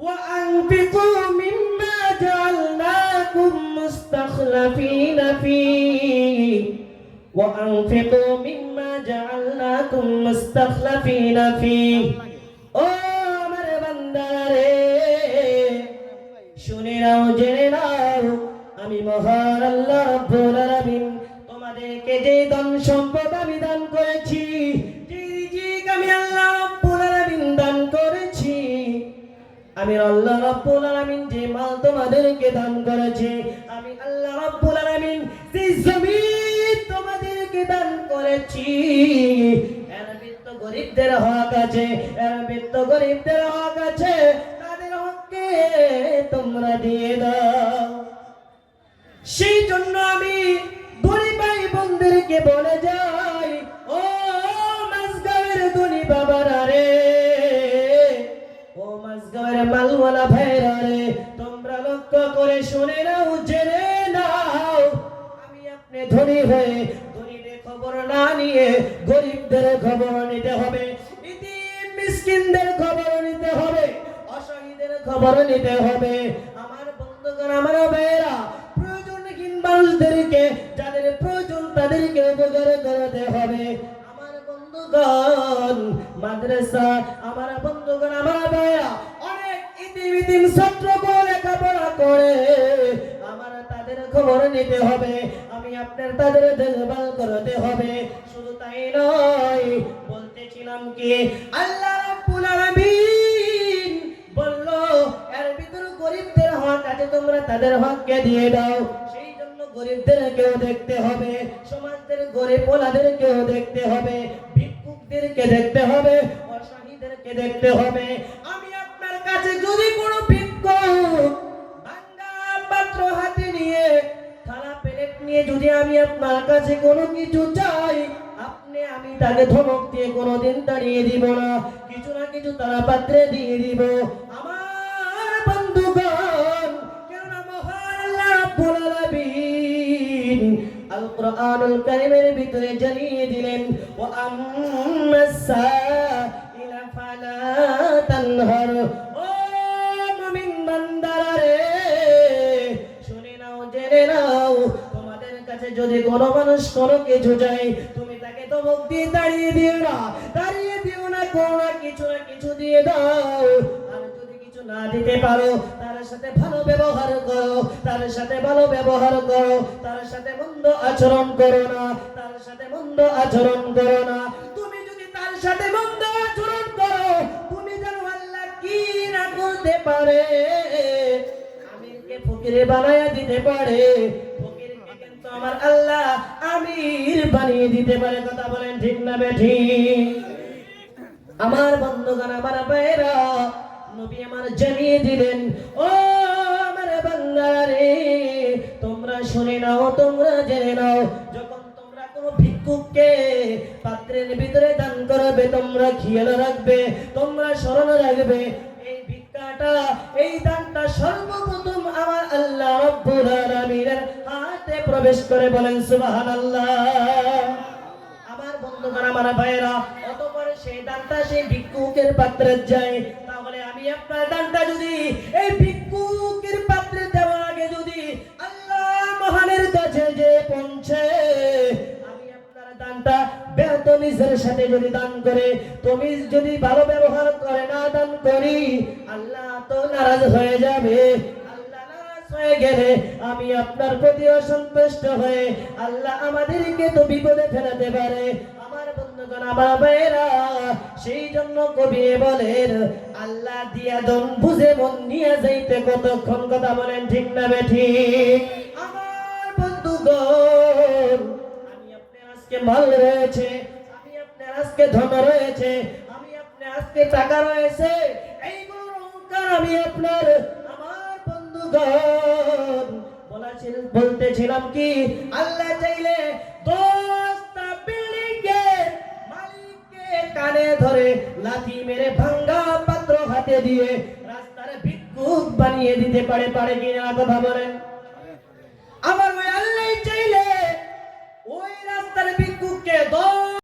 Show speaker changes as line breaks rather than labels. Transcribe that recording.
وأنفقوا مما جعلناكم مستخلفين فيه وأنفقوا مما جعلناكم مستخلفين فيه ও আমার বান্দারা রে শুনে নাও জেনে নাও আমি মহান আল্লাহ রাব্বুল আলামিন তোমাদেরকে যে ধন সম্পদ আমি দান করেছি যে রিজিক আমি আল্লাহ রাব্বুল আলামিন দান করেছি আমি আল্লাহ রাব্বুল আলামিন যে মাল তোমাদেরকে দান করেছি আমি আল্লাহ রাব্বুল আলামিন যে জমিন তোমাদেরকে দান করেছি এর ভিতর গরিবদের হক আছে এর ভিতর গরিবদের হক আছে তাদের হককে তোমরা দিয়ে দাও সেই জন্য আমি গরিব ভাই বোনদেরকে বলে যাই ও মাসগাঁওয়ের ধনী বাবারা রে ও মাসগাঁওয়ের মালওয়ালা ভাইরা রে তোমরা লক্ষ্য করে শুনে নাও জেনে নাও আমি আপনি ধনী হয়ে ধনীদের খবর না নিয়ে গরিবদের খবর নিতে হবে ইতিম মিসকিনদের খবর নিতে হবে অসহায়দের খবর নিতে হবে আমার বন্ধুগণ আমার ভাইরা প্রয়োজনহীন মানুষদেরকে যাদের প্রয়োজন তাদেরকে উপকার করতে হবে আমার বন্ধুগণ মাদ্রাসা আমার বন্ধুগণ আমার ভাইরা অনেক ইতিম ছাত্র লেখাপড়া করে আমার তাদের খবর নিতে হবে আমি আপনার তাদের দেখভাল করতে হবে শুধু তাই নয় বলতেছিলাম কি আল্লাহ রাব্বুল আলামিন বললো এর ভিতর গরিবদের হক আছে তোমরা তাদের হককে দিয়ে দাও সেই জন্য গরিবদেরকেও দেখতে হবে সমাজের গরিব ওলাদেরকেও দেখতে হবে ভিক্ষুকদেরকে দেখতে হবে অসহায়দেরকে দেখতে হবে আমি আপনার কাছে যদি কোনো ভিক্ষুক ভাঙা পাত্র হাতে নিয়ে থালা প্লেট নিয়ে যদি আমি আপনার কাছে কোনো কিছু চাই আপনি আমি তাকে ধমক দিয়ে কোনোদিন তাড়িয়ে দিব না কিছু না কিছু তারা পাত্রে দিয়ে দিব আমার বন্ধুগণ কেন মহান আল্লাহ রাব্বুল আলামিন আল কোরআনুল কারীমের ভিতরে জানিয়ে দিলেন ওয়া আম্মাস সাইলা ফালা তানহার ও মুমিন বান্দারা রে শুনে নাও জেনে নাও তোমাদের কাছে যদি কোনো মানুষ কোনো কিছু চায় তুমি তাকে ধমক দিয়ে তাড়িয়ে দিও না কোনো না কিছু দিয়ে দাও আর যদি কিছু না দিতে পারো তার সাথে ভালো ব্যবহার করো তার সাথে ভালো ব্যবহার করো তার সাথে মন্দ আচরণ করো না তার সাথে মন্দ আচরণ করো না তুমি যদি তার সাথে মন্দ আচরণ করো তুমি জানো আল্লাহ কি না করতে পারে আমিরকে ফকিরে বানায়া দিতে পারে ফকিরকে কিন্তু আমার আল্লাহ আমির বানিয়ে দিতে পারে কথা বলেন ঠিক না বেঠিক আমার বন্ধুগণ আমার ভাইরা নবী আমার জানিয়ে দিলেন ও আমার বান্দারা রে তোমরা শুনে নাও তোমরা জেনে নাও যখন তোমরা কোনো ভিক্ষুককে পাত্রের ভিতরে দান করবে তোমরা খেয়াল রাখবে তোমরা স্মরণ রাখবে এই ভিক্ষাটা এই দানটা সর্বপ্রথম আমার আল্লাহ রাব্বুল আলামিনের হাতে প্রবেশ করে বলেন সুবহানাল্লাহ আমার বন্ধুগণ আমার ভাইরা অতঃপর সেই দানটা সেই ভিক্ষুকের পাত্রে যায় তাহলে আমি আপনার দানটা যদি এই ভিক্ষুকের পাত্রে দেওয়ার আগে যদি আল্লাহ মহানের কাছে যে পৌঁছে আমি আপনার দানটা বেতনিজের সাথে যদি দান করে তুমি যদি ভালো ব্যবহার করে না দান করি আল্লাহ তো নারাজ হয়ে যাবে হয়ে গেলে আমি আপনার প্রতি অসন্তুষ্ট হয়ে আল্লাহ আমাদেরকে তো বিপদে ফেলাতে পারে আমার বন্ধুগণ আমার ভাইরা সেই জন্য কবি বলেন আল্লাহ দিয়া দন বুঝে মন নিয়ে যাইতে কতক্ষণ কথা বলেন ঠিক না বেঠিক আমার বন্ধুগণ আমি আপনার আজকে মাল রয়েছে আমি আপনার আজকে ধন রয়েছে আমি আপনার আজকে টাকা রয়েছে এইগুলোর অহংকার আমি আপনার বলতেছিলাম কি আল্লাহ চাইলে 10টা বিল্ডিং এর মালিককে কানে ধরে লাথি মেরে ভাঙা পাত্র হাতে দিয়ে রাস্তার ভিক্ষুক বানিয়ে দিতে পারে কিনা কথা বলেন